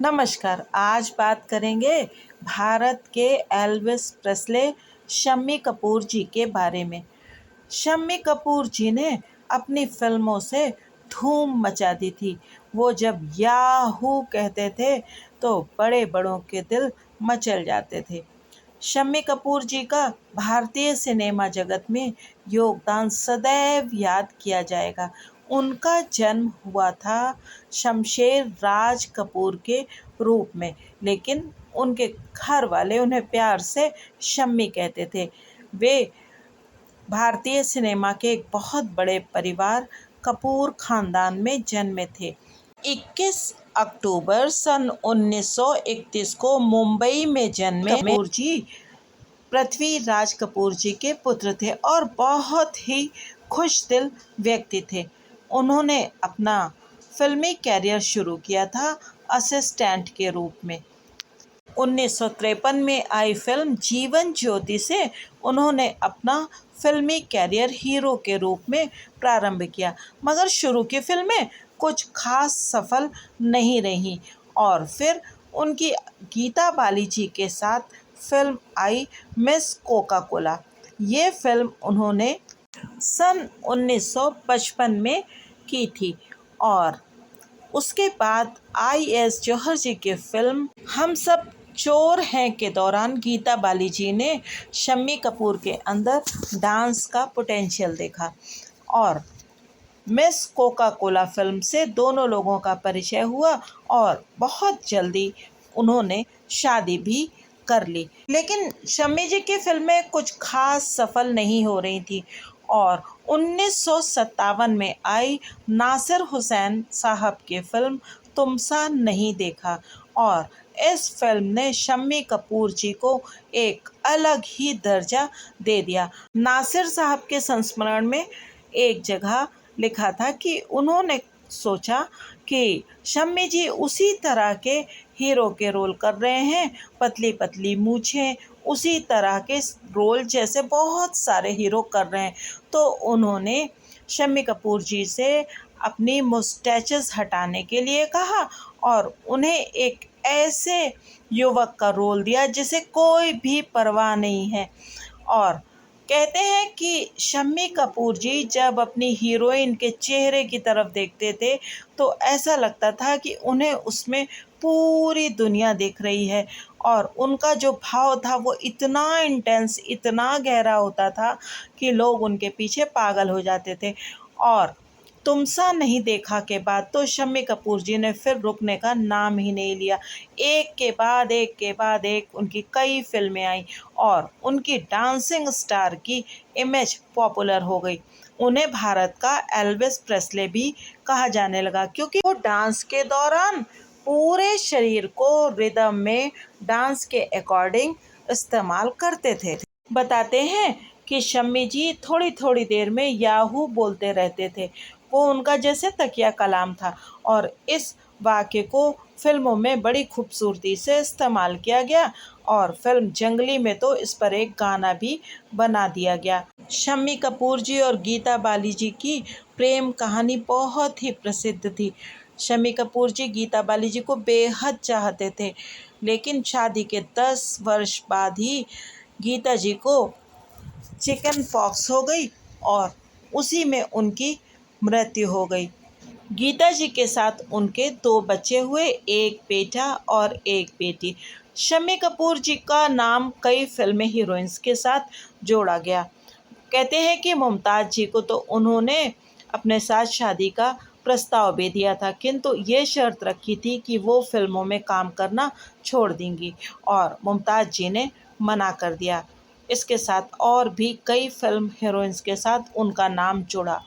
नमस्कार। आज बात करेंगे भारत के एल्विस प्रेस्ले शम्मी कपूर जी के बारे में। शम्मी कपूर जी ने अपनी फिल्मों से धूम मचा दी थी। वो जब याहू कहते थे तो बड़े बड़ों के दिल मचल जाते थे। शम्मी कपूर जी का भारतीय सिनेमा जगत में योगदान सदैव याद किया जाएगा। उनका जन्म हुआ था शमशेर राज कपूर के रूप में, लेकिन उनके घर वाले उन्हें प्यार से शम्मी कहते थे। वे भारतीय सिनेमा के एक बहुत बड़े परिवार कपूर खानदान में जन्मे थे। 21 अक्टूबर सन 1931 को मुंबई में जन्मे कपूर जी पृथ्वी राज कपूर जी के पुत्र थे और बहुत ही खुशदिल व्यक्ति थे। उन्होंने अपना फिल्मी कैरियर शुरू किया था असिस्टेंट के रूप में। 1953 में आई फिल्म जीवन ज्योति से उन्होंने अपना फिल्मी कैरियर हीरो के रूप में प्रारंभ किया, मगर शुरू की फिल्में कुछ खास सफल नहीं रहीं और फिर उनकी गीता बाली जी के साथ film I miss Coca Cola. ये फिल्म उन्होंने सन 1955 में की थी और उसके बाद आई.एस. जौहर जी की फिल्म हम सब चोर हैं के दौरान गीता बाली जी ने शम्मी कपूर के अंदर डांस का पोटेंशियल देखा और मिस कोका कोला फिल्म से दोनों लोगों का परिचय हुआ और बहुत जल्दी उन्होंने शादी भी कर ली। लेकिन शम्मी जी की फिल्में कुछ खास सफल नहीं हो रही थी और 1957 में आई नासिर हुसैन साहब की फिल्म तुमसा नहीं देखा और इस फिल्म ने शम्मी कपूर जी को एक अलग ही दर्जा दे दिया। नासिर साहब के संस्मरण में एक जगह लिखा था कि उन्होंने सोचा कि शम्मी जी उसी तरह के हीरो के रोल कर रहे हैं, पतली पतली मूछें, उसी तरह के रोल जैसे बहुत सारे हीरो कर रहे हैं। तो उन्होंने शम्मी कपूर जी से अपनी मुस्टैचेस हटाने के लिए कहा और उन्हें एक ऐसे युवक का रोल दिया जिसे कोई भी परवाह नहीं है। और कहते हैं कि शम्मी कपूर जी जब अपनी हीरोइन के चेहरे की तरफ देखते थे तो ऐसा लगता था कि उन्हें उसमें पूरी दुनिया दिख रही है और उनका जो भाव था वो इतना इंटेंस, इतना गहरा होता था कि लोग उनके पीछे पागल हो जाते थे। और तुमसा नहीं देखा के बाद तो शम्मी कपूर जी ने फिर रुकने का नाम ही नहीं लिया। एक के बाद एक के बाद एक उनकी कई फिल्में आई और उनकी डांसिंग स्टार की इमेज पॉपुलर हो गई। उन्हें भारत का एल्विस प्रेस्ले भी कहा जाने लगा क्योंकि वो डांस के दौरान पूरे शरीर को रिदम में डांस के अकॉर्डिंग इस्तेमाल करते थे। बताते हैं कि शम्मी जी थोड़ी थोड़ी देर में याहू बोलते रहते थे। वो उनका जैसे तकिया कलाम था और इस वाक्य को फिल्मों में बड़ी खूबसूरती से इस्तेमाल किया गया और फिल्म जंगली में तो इस पर एक गाना भी बना दिया गया। शम्मी कपूर जी और गीता बाली जी की प्रेम कहानी बहुत ही प्रसिद्ध थी। शम्मी कपूर जी गीता बाली जी को बेहद चाहते थे, लेकिन शादी के 10 वर्ष बाद ही गीता जी को चिकन पॉक्स हो गई और उसी में उनकी मृत्यु हो गई। गीता जी के साथ उनके 2 बच्चे हुए, एक बेटा और एक बेटी। शम्मी कपूर जी का नाम कई फिल्मी हीरोइंस के साथ जोड़ा गया। कहते हैं कि मुमताज़ जी को तो उन्होंने अपने साथ शादी का प्रस्ताव भी दिया था, किंतु ये शर्त रखी थी कि वो फिल्मों में काम करना छोड़ देंगी और मुमताज़ जी ने मना कर दिया। इसके साथ और भी कई फिल्म हीरोइंस के साथ उनका नाम जुड़ा।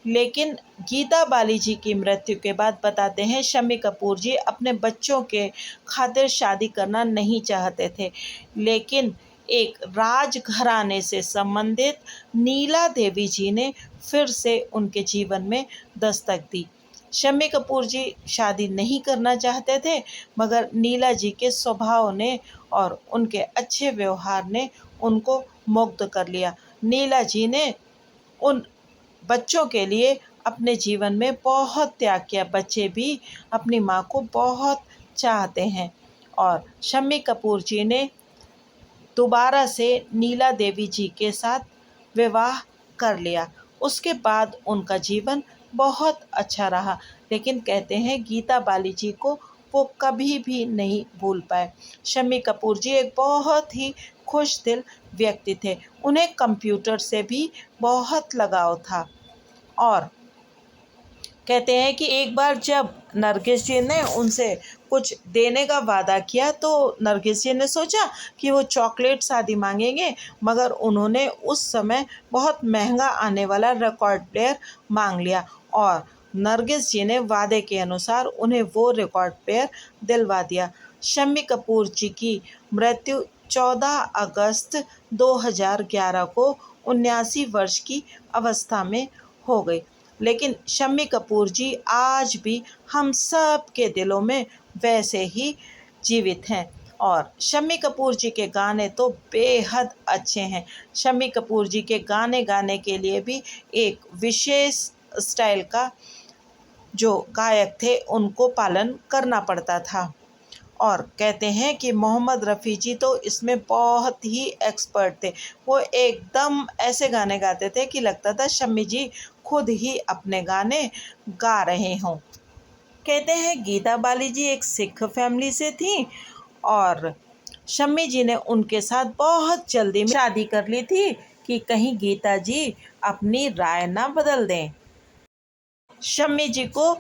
लेकिन गीता बाली जी की मृत्यु के बाद बताते हैं शम्मी कपूर जी अपने बच्चों के खातिर शादी करना नहीं चाहते थे, लेकिन एक राजघराने से संबंधित नीला देवी जी ने फिर से उनके जीवन में दस्तक दी। शम्मी कपूर जी शादी नहीं करना चाहते थे, मगर नीला जी के स्वभाव ने और उनके अच्छे व्यवहार ने उनको मुग्ध कर लिया। नीला जी ने उन बच्चों के लिए अपने जीवन में बहुत त्याग किया। बच्चे भी अपनी माँ को बहुत चाहते हैं। और शम्मी कपूर जी ने दोबारा से नीला देवी जी के साथ विवाह कर लिया। उसके बाद उनका जीवन बहुत अच्छा रहा, लेकिन कहते हैं गीता बाली जी को वो कभी भी नहीं भूल पाए। शम्मी कपूर जी एक बहुत ही खुश दिल व्यक्ति थे। उन्हें कंप्यूटर से भी बहुत लगाव था। और कहते हैं कि एक बार जब नरगिस जी ने उनसे कुछ देने का वादा किया तो नरगिस जी ने सोचा कि वो चॉकलेट्स आदि मांगेंगे, मगर उन्होंने उस समय बहुत महंगा आने वाला रिकॉर्ड प्लेयर मांग लिया और नरगिस जी ने वादे के अनुसार उन्हें वो रिकॉर्ड प्लेयर दिलवा दिया। शम्मी कपूर जी की मृत्यु 14 अगस्त 2011 को 79 वर्ष की अवस्था में हो गई। लेकिन शम्मी कपूर जी आज भी हम सब के दिलों में वैसे ही जीवित हैं। और शम्मी कपूर जी के गाने तो बेहद अच्छे हैं। शम्मी कपूर जी के गाने गाने के लिए भी एक विशेष स्टाइल का जो गायक थे उनको पालन करना पड़ता था। और कहते हैं कि मोहम्मद रफ़ी जी तो इसमें बहुत ही एक्सपर्ट थे। वो एकदम ऐसे गाने गाते थे कि लगता था शम्मी जी खुद ही अपने गाने गा रहे हों। कहते हैं गीता बाली जी एक सिख फैमिली से थी और शम्मी जी ने उनके साथ बहुत जल्दी में शादी कर ली थी कि कहीं गीता जी अपनी राय ना बदल दें। शम्मी जी को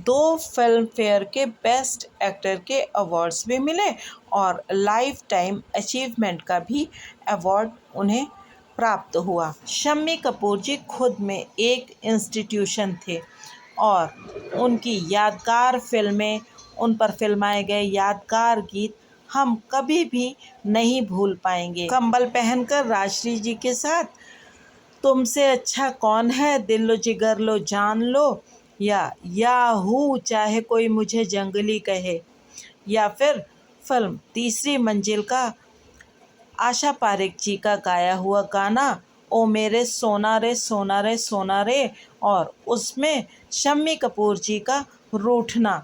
2 फिल्म फेयर के बेस्ट एक्टर के अवार्ड्स भी मिले और लाइफ टाइम अचीवमेंट का भी अवार्ड उन्हें प्राप्त हुआ। शम्मी कपूर जी खुद में एक इंस्टीट्यूशन थे और उनकी यादगार फिल्में, उन पर फिल्माए गए यादगार गीत हम कभी भी नहीं भूल पाएंगे। कंबल पहनकर राजश्री जी के साथ तुमसे अच्छा कौन है, दिल लो जिगर लो जान लो, या हूँ चाहे कोई मुझे जंगली कहे, या फिर फिल्म तीसरी मंजिल का आशा पारेख जी का गाया हुआ गाना ओ मेरे सोना रे सोना रे सोना रे, और उसमें शम्मी कपूर जी का रूठना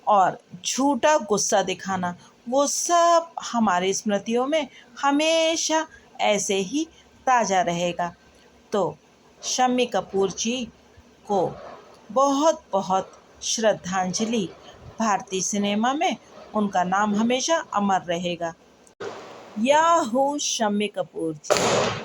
और झूठा गुस्सा दिखाना, वो सब हमारी स्मृतियों में हमेशा ऐसे ही ताज़ा रहेगा। तो शम्मी कपूर जी को बहुत बहुत श्रद्धांजलि। भारतीय सिनेमा में उनका नाम हमेशा अमर रहेगा। या हो शम्मी कपूर जी।